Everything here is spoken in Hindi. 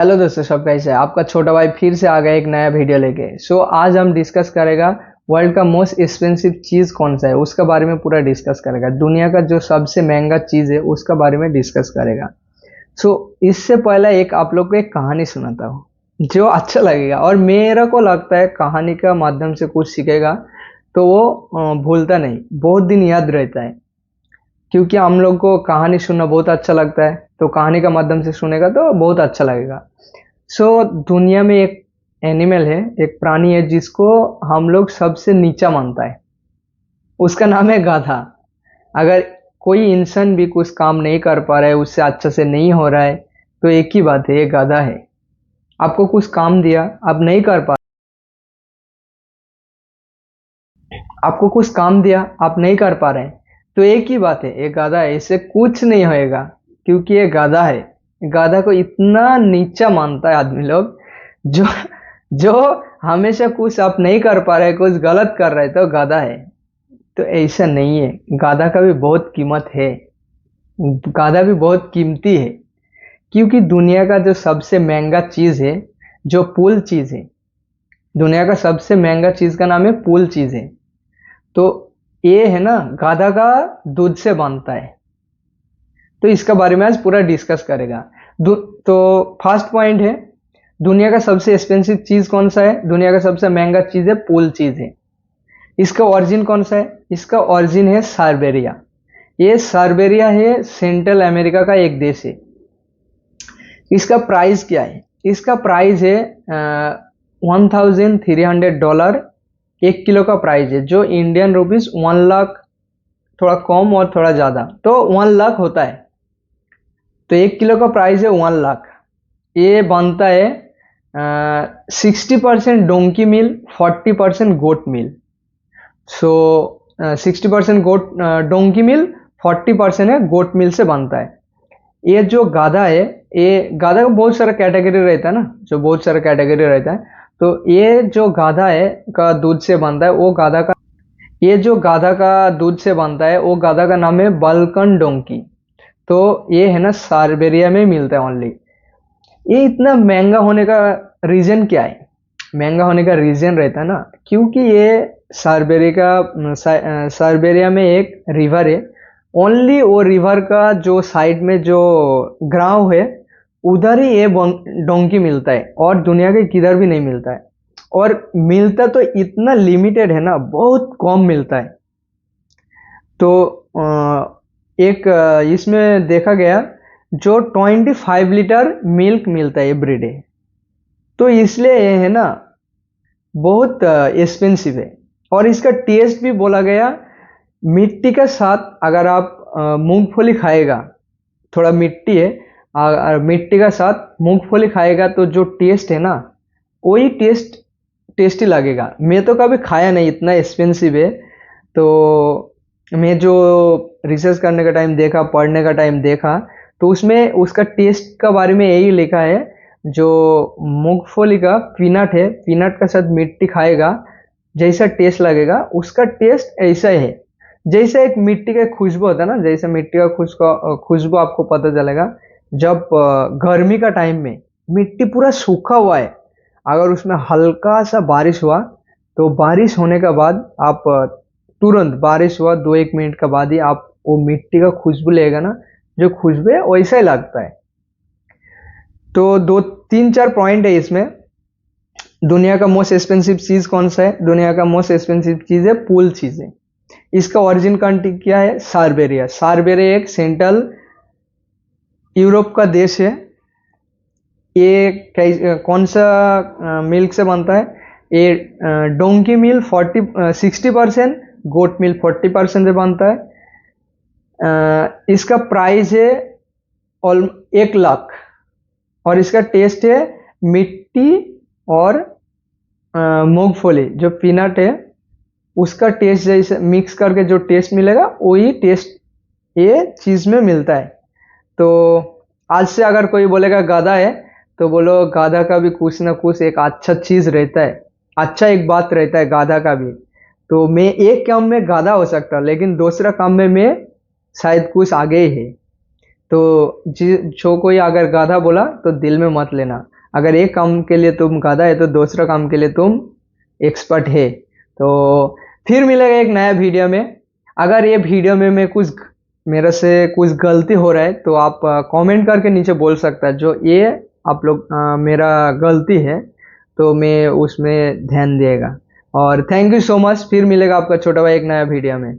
हेलो दोस्तों, सब कैसे हैं? आपका छोटा भाई फिर से आ गया एक नया वीडियो लेके। आज हम डिस्कस करेगा वर्ल्ड का मोस्ट एक्सपेंसिव चीज कौन सा है, उसका बारे में पूरा डिस्कस करेगा। दुनिया का जो सबसे महंगा चीज है उसका बारे में डिस्कस करेगा। इससे पहले एक आप लोग को एक कहानी सुनाता हूँ जो अच्छा लगेगा, और मेरे को लगता है कहानी का माध्यम से कुछ सीखेगा तो वो भूलता नहीं, बहुत दिन याद रहता है। क्योंकि हम लोग को कहानी सुनना बहुत अच्छा लगता है, तो कहानी का माध्यम से सुनेगा तो बहुत अच्छा लगेगा। दुनिया में एक एनिमल है, एक प्राणी है जिसको हम लोग सबसे नीचा मानता है। उसका नाम है गाधा। अगर कोई इंसान भी कुछ काम नहीं कर पा रहा है, उससे अच्छा से नहीं हो रहा है, तो एक ही बात है, ये गाधा है। आपको कुछ काम दिया, आप नहीं कर पा आपको कुछ काम दिया, आप नहीं कर पा रहे हैं, तो एक ही बात है, ये गाधा है, इससे कुछ नहीं होएगा। क्योंकि ये गाधा है। गाधा को इतना नीचा मानता है आदमी लोग। जो जो हमेशा कुछ आप नहीं कर पा रहे, कुछ गलत कर रहे, तो गाधा है। तो ऐसा नहीं है, गाधा का भी बहुत कीमत है। गाधा भी बहुत कीमती है। क्योंकि दुनिया का जो सबसे महंगा चीज है, जो पुल चीज है, दुनिया का सबसे महंगा चीज का नाम है पुल चीज है। तो ये है ना, गाधा का दूध से बनता है। तो इसका बारे में आज पूरा डिस्कस करेगा। तो फर्स्ट पॉइंट है, दुनिया का सबसे एक्सपेंसिव चीज कौन सा है? दुनिया का सबसे महंगा चीज है पुल चीज है। इसका ओरिजिन कौन सा है? इसका ओरिजिन है साइबेरिया। ये साइबेरिया है, सेंट्रल अमेरिका का एक देश है। इसका प्राइस क्या है? इसका प्राइस है $1,300। 1 किलो का प्राइस है, जो इंडियन रुपीज 1 लाख, थोड़ा कम और थोड़ा ज्यादा, तो 1 लाख होता है। तो 1 किलो का प्राइस है 1 लाख। ये बनता है 60% डोंकी मिल, 40% गोट मिल। सो 60% गोट डोंकी मिल, 40% है गोट मिल से बनता है। ये जो गाधा है, ये गाधा का बहुत सारा कैटेगरी रहता है ना, जो बहुत सारा कैटेगरी रहता है। तो ये जो गाधा है का दूध से बनता है, वो गाधा का ये जो गाधा का दूध से बनता है, वो गाधा का नाम है बल्कन डोंकी। तो ये है ना, साइबेरिया में मिलता है ओनली। ये इतना महंगा होने का रीजन क्या है? महंगा होने का रीजन रहता है ना, क्योंकि ये साइबेरिया में एक रिवर है। ओनली वो रिवर का जो साइड में जो गांव है, उधर ही ये डोंकी मिलता है, और दुनिया के किधर भी नहीं मिलता है। और मिलता तो इतना लिमिटेड है ना, बहुत कम मिलता है। तो इसमें देखा गया, जो 25 लीटर मिल्क मिलता है एवरीडे। तो इसलिए ये है ना, बहुत एक्सपेंसिव है। और इसका टेस्ट भी बोला गया, मिट्टी के साथ अगर आप मूंगफली खाएगा, थोड़ा मिट्टी है, मिट्टी का साथ मूंगफली खाएगा तो जो टेस्ट है ना, वही टेस्टी लगेगा। मैं तो कभी खाया नहीं, इतना एक्सपेंसिव है। तो मैं जो रिसर्च करने का टाइम देखा, पढ़ने का टाइम देखा, तो उसमें उसका टेस्ट का बारे में यही लिखा है, जो मूंगफली का पीनट है, पीनट का साथ मिट्टी खाएगा, जैसा टेस्ट लगेगा, उसका टेस्ट ऐसा ही है। जैसे एक मिट्टी का खुशबू होता है ना, जैसे मिट्टी का खुशबू आपको पता चलेगा जब गर्मी का टाइम में मिट्टी पूरा सूखा हुआ है, अगर उसमें हल्का सा बारिश हुआ, तो बारिश होने के बाद आप तुरंत, बारिश हुआ 2-1 मिनट के बाद ही आप वो मिट्टी का खुशबू लेगा ना, जो खुशबू है वैसा ही लगता है। तो 2-3-4 पॉइंट है इसमें। दुनिया का मोस्ट एक्सपेंसिव चीज कौन सा है? दुनिया का मोस्ट एक्सपेंसिव चीज है पुल चीज है। इसका ओरिजिन कंट्री क्या है? साइबेरिया। साइबेरिया एक सेंट्रल यूरोप का देश है। ये कौन सा मिल्क से बनता है? ये डोंकी मिल 60%, गोट मिल 40% से बनता है। इसका प्राइस है 1 लाख। और इसका टेस्ट है मिट्टी और मूंगफली, जो पीनट है, उसका टेस्ट जैसे मिक्स करके जो टेस्ट मिलेगा, वही टेस्ट ये चीज में मिलता है। तो आज से अगर कोई बोलेगा गाधा है, तो बोलो गाधा का भी कुछ ना कुछ एक अच्छा चीज रहता है, अच्छा एक बात रहता है गाधा का भी। तो मैं एक काम में गाधा हो सकता, लेकिन दूसरा काम में मैं शायद कुछ आगे ही है। तो जो कोई अगर गाधा बोला तो दिल में मत लेना। अगर एक काम के लिए तुम गधा है तो दूसरा काम के लिए तुम एक्सपर्ट है। तो फिर मिलेगा एक नया वीडियो में। अगर ये वीडियो में मेरे से कुछ गलती हो रहा है तो आप कमेंट करके नीचे बोल सकता है, जो ये आप लोग मेरा गलती है तो मैं उसमें ध्यान दिएगा। और थैंक यू सो मच। फिर मिलेगा आपका छोटा भाई एक नया वीडियो में।